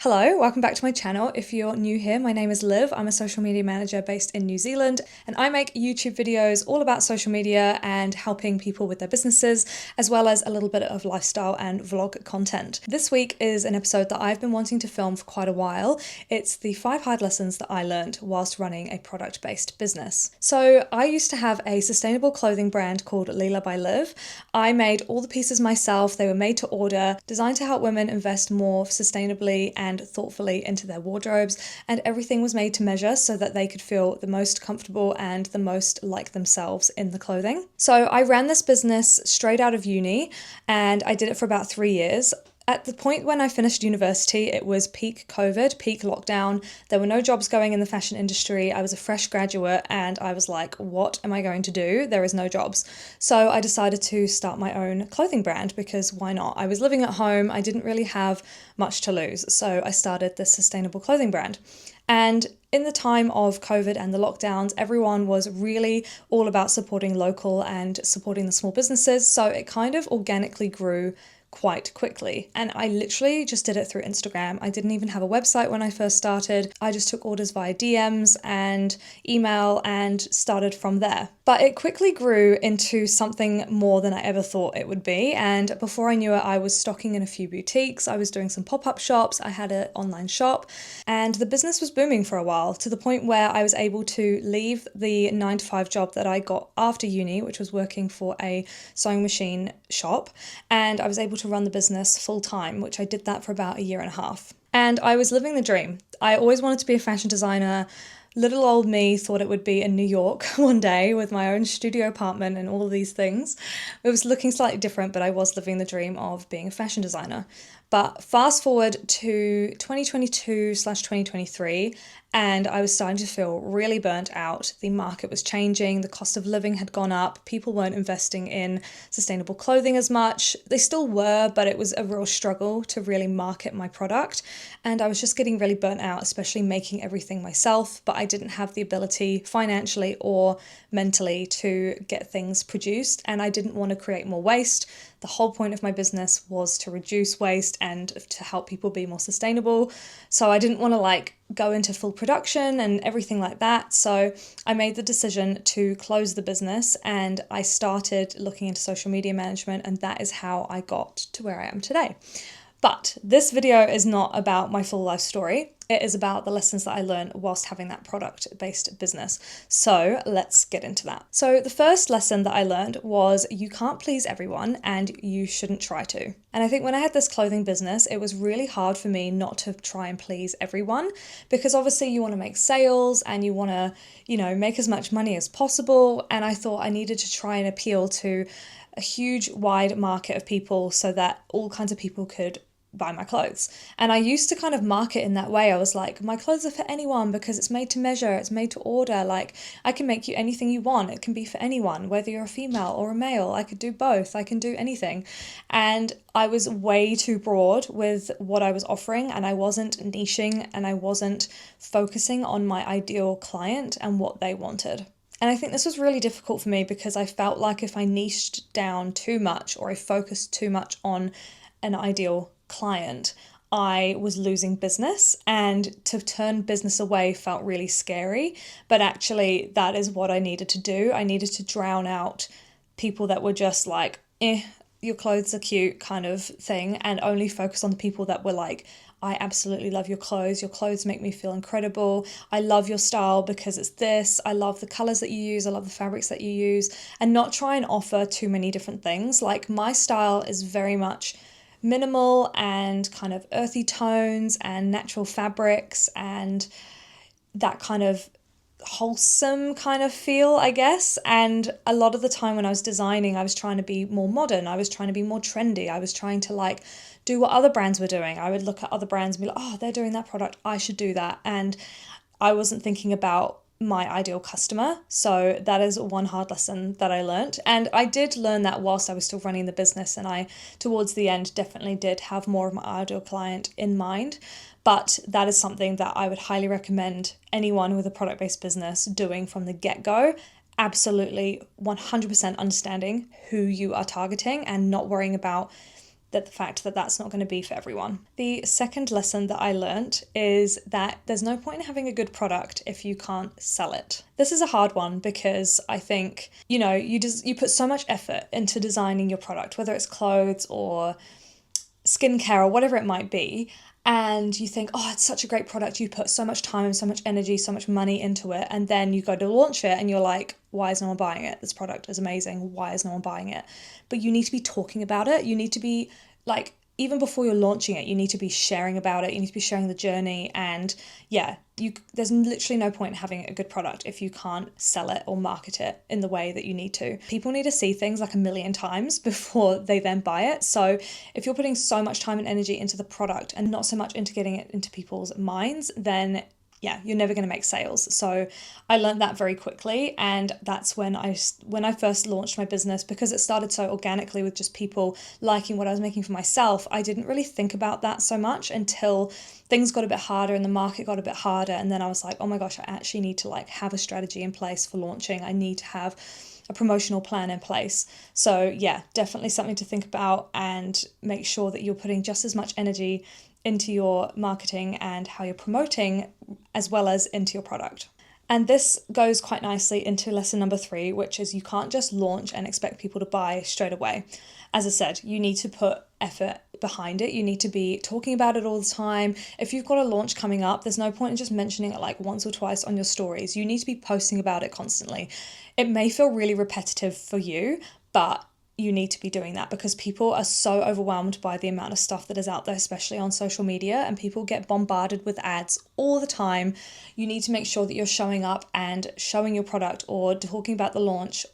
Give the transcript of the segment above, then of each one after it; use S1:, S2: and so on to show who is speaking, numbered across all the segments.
S1: Hello, welcome back to my channel. If you're new here, my name is Liv. I'm a social media manager based in New Zealand, and I make YouTube videos all about social media and helping people with their businesses, as well as a little bit of lifestyle and vlog content. This week is an episode that I've been wanting to film for quite a while. It's the 5 hard lessons that I learned whilst running a product-based business. So I used to have a sustainable clothing brand called LILA By Liv. I made all the pieces myself. They were made to order, designed to help women invest more sustainably and thoughtfully into their wardrobes, and everything was made to measure so that they could feel the most comfortable and the most like themselves in the clothing. So I ran this business straight out of uni, and I did it for about 3 years. At the point when I finished university, it was peak COVID, peak lockdown. There were no jobs going in the fashion industry. I was a fresh graduate and I was like, what am I going to do? There is no jobs. So I decided to start my own clothing brand because why not? I was living at home. I didn't really have much to lose. So I started this sustainable clothing brand. And in the time of COVID and the lockdowns, everyone was really all about supporting local and supporting the small businesses. So it kind of organically grew quite quickly. And I literally just did it through Instagram. I didn't even have a website when I first started. I just took orders via DMs and email and started from there. But it quickly grew into something more than I ever thought it would be. And before I knew it, I was stocking in a few boutiques. I was doing some pop-up shops. I had an online shop, and the business was booming for a while, to the point where I was able to leave the 9-to-5 job that I got after uni, which was working for a sewing machine shop. And I was able to run the business full time, which I did that for about a year and a half. And I was living the dream. I always wanted to be a fashion designer. Little old me thought it would be in New York one day with my own studio apartment and all of these things. It was looking slightly different, but I was living the dream of being a fashion designer. But fast forward to 2022/2023, and I was starting to feel really burnt out. The market was changing, the cost of living had gone up, people weren't investing in sustainable clothing as much. They still were, but it was a real struggle to really market my product. And I was just getting really burnt out, especially making everything myself, but I didn't have the ability financially or mentally to get things produced, and I didn't want to create more waste. The whole point of my business was to reduce waste and to help people be more sustainable. So I didn't want to go into full production and everything like that. So I made the decision to close the business, and I started looking into social media management, and that is how I got to where I am today. But this video is not about my full life story. It is about the lessons that I learned whilst having that product-based business. So let's get into that. So the first lesson that I learned was you can't please everyone and you shouldn't try to. And I think when I had this clothing business, it was really hard for me not to try and please everyone, because obviously you want to make sales and you want to, make as much money as possible. And I thought I needed to try and appeal to a huge, wide market of people so that all kinds of people could buy my clothes. And I used to kind of market in that way. I was like, my clothes are for anyone because it's made to measure, it's made to order. I can make you anything you want. It can be for anyone, whether you're a female or a male. I could do both. I can do anything. And I was way too broad with what I was offering, and I wasn't niching, and I wasn't focusing on my ideal client and what they wanted. And I think this was really difficult for me because I felt like if I niched down too much or I focused too much on an ideal client, I was losing business, and to turn business away felt really scary. But actually, that is what I needed to do. I needed to drown out people that were just like, your clothes are cute kind of thing, and only focus on the people that were like, I absolutely love your clothes. Your clothes make me feel incredible. I love your style because it's this. I love the colors that you use. I love the fabrics that you use, and not try and offer too many different things. Like, my style is very much minimal and kind of earthy tones and natural fabrics and that kind of wholesome kind of feel, I guess. And a lot of the time when I was designing, I was trying to be more modern. I was trying to be more trendy. I was trying to do what other brands were doing. I would look at other brands and be like, oh, they're doing that product, I should do that. And I wasn't thinking about my ideal customer. So that is one hard lesson that I learned. And I did learn that whilst I was still running the business, and I, towards the end, definitely did have more of my ideal client in mind. But that is something that I would highly recommend anyone with a product-based business doing from the get-go. Absolutely 100% understanding who you are targeting and not worrying about that the fact that that's not going to be for everyone. The second lesson that I learned is that there's no point in having a good product if you can't sell it. This is a hard one because I think, you put so much effort into designing your product, whether it's clothes or skincare or whatever it might be, and you think, oh, it's such a great product, you put so much time, so much energy, so much money into it, and then you go to launch it and you're like, why is no one buying it? This product is amazing, why is no one buying it? But you need to be talking about it. You need to be like, even before you're launching it, you need to be sharing about it. You need to be sharing the journey. And yeah, there's literally no point in having a good product if you can't sell it or market it in the way that you need to. People need to see things like a million times before they then buy it. So if you're putting so much time and energy into the product and not so much into getting it into people's minds, then yeah, you're never going to make sales. So I learned that very quickly, and that's when I first launched my business, because it started so organically with just people liking what I was making for myself. I didn't really think about that so much until things got a bit harder and the market got a bit harder, and then I was like, oh my gosh, I actually need to have a strategy in place for launching. I need to have a promotional plan in place. So yeah, definitely something to think about, and make sure that you're putting just as much energy into your marketing and how you're promoting, as well as into your product. And this goes quite nicely into lesson number 3, which is you can't just launch and expect people to buy straight away. As I said, you need to put effort behind it. You need to be talking about it all the time. If you've got a launch coming up, there's no point in just mentioning it once or twice on your stories. You need to be posting about it constantly. It may feel really repetitive for you, but you need to be doing that because people are so overwhelmed by the amount of stuff that is out there, especially on social media, and people get bombarded with ads all the time. You need to make sure that you're showing up and showing your product or talking about the launch.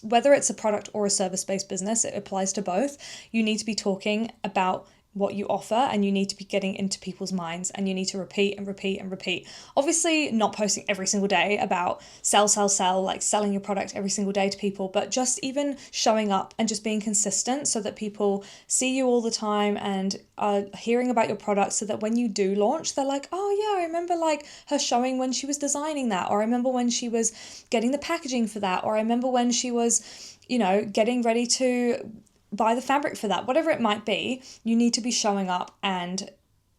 S1: Whether it's a product or a service-based business, it applies to both. You need to be talking about what you offer, and you need to be getting into people's minds, and you need to repeat and repeat and repeat. Obviously not posting every single day about sell, selling your product every single day to people, but just even showing up and just being consistent so that people see you all the time and are hearing about your product, so that when you do launch, they're like, oh yeah, I remember her showing when she was designing that, or I remember when she was getting the packaging for that, or I remember when she was, getting ready to buy the fabric for that. Whatever it might be, you need to be showing up and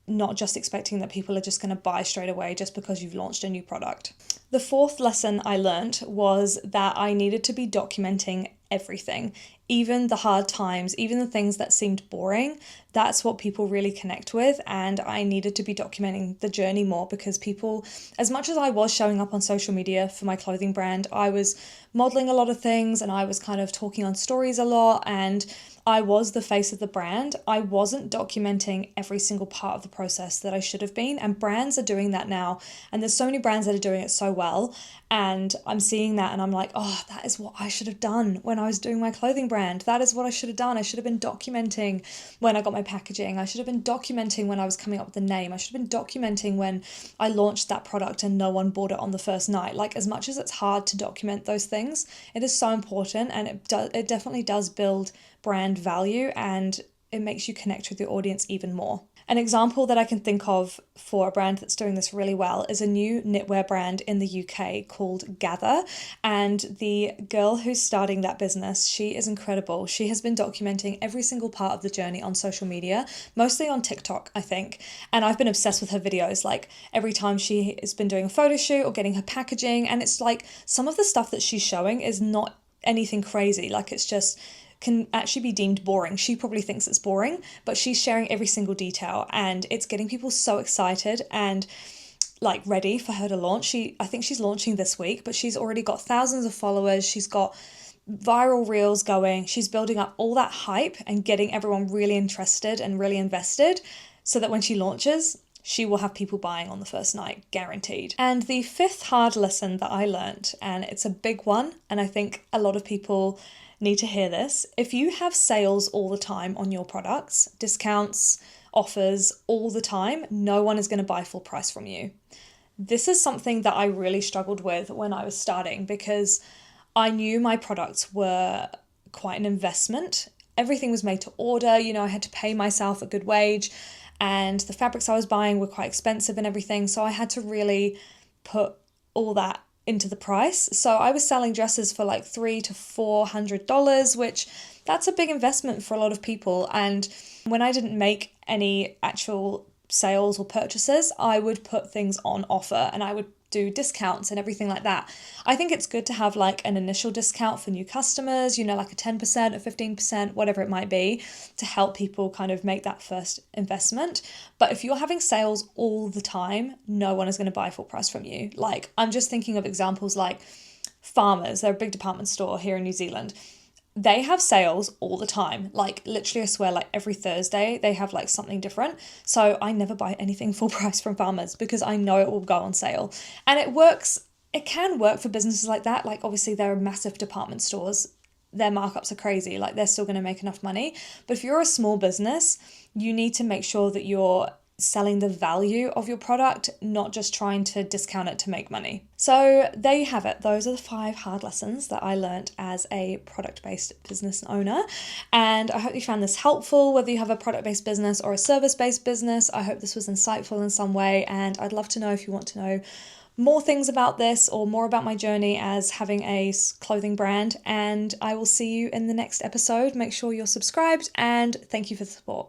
S1: not just expecting that people are just going to buy straight away just because you've launched a new product. The fourth lesson I learned was that I needed to be documenting everything, even the hard times, even the things that seemed boring. That's what people really connect with, and I needed to be documenting the journey more, because people, as much as I was showing up on social media for my clothing brand, I was modeling a lot of things and I was kind of talking on stories a lot, and I was the face of the brand. I wasn't documenting every single part of the process that I should have been, and brands are doing that now, and there's so many brands that are doing it so well, and I'm seeing that and I'm like, oh, that is what I should have done when I was doing my clothing brand. That is what I should have done. I should have been documenting when I got my packaging. I should have been documenting when I was coming up with the name. I should have been documenting when I launched that product and no one bought it on the first night. As much as it's hard to document those things, it is so important, and it definitely does build brand value, and it makes you connect with your audience even more. An example that I can think of for a brand that's doing this really well is a new knitwear brand in the UK called Gather, and the girl who's starting that business, she is incredible. She has been documenting every single part of the journey on social media, mostly on TikTok, I think, and I've been obsessed with her videos. Every time she has been doing a photo shoot or getting her packaging, and it's some of the stuff that she's showing is not anything crazy. It's just can actually be deemed boring. She probably thinks it's boring, but she's sharing every single detail, and it's getting people so excited and ready for her to launch. I think she's launching this week, but she's already got thousands of followers. She's got viral reels going. She's building up all that hype and getting everyone really interested and really invested, so that when she launches, she will have people buying on the first night, guaranteed. And the fifth hard lesson that I learned, and it's a big one, and I think a lot of people need to hear this. If you have sales all the time on your products, discounts, offers all the time, no one is going to buy full price from you. This is something that I really struggled with when I was starting, because I knew my products were quite an investment. Everything was made to order, I had to pay myself a good wage, and the fabrics I was buying were quite expensive and everything. So I had to really put all that into the price. So I was selling dresses for like $300 to $400, which that's a big investment for a lot of people. And when I didn't make any actual sales or purchases, I would put things on offer and I would do discounts and everything like that. I think it's good to have like an initial discount for new customers, like a 10%, a 15%, whatever it might be, to help people kind of make that first investment. But if you're having sales all the time, no one is going to buy full price from you. Like, I'm just thinking of examples like Farmers. They're a big department store here in New Zealand. They have sales all the time. Like, literally, I swear, like every Thursday they have like something different. So I never buy anything full price from Farmers because I know it will go on sale. And it can work for businesses like that. Like, obviously they're massive department stores. Their markups are crazy. Like, they're still going to make enough money. But if you're a small business, you need to make sure that you're selling the value of your product, not just trying to discount it to make money. So there you have it. Those are the 5 hard lessons that I learned as a product-based business owner. And I hope you found this helpful, whether you have a product-based business or a service-based business. I hope this was insightful in some way. And I'd love to know if you want to know more things about this or more about my journey as having a clothing brand. And I will see you in the next episode. Make sure you're subscribed and thank you for the support.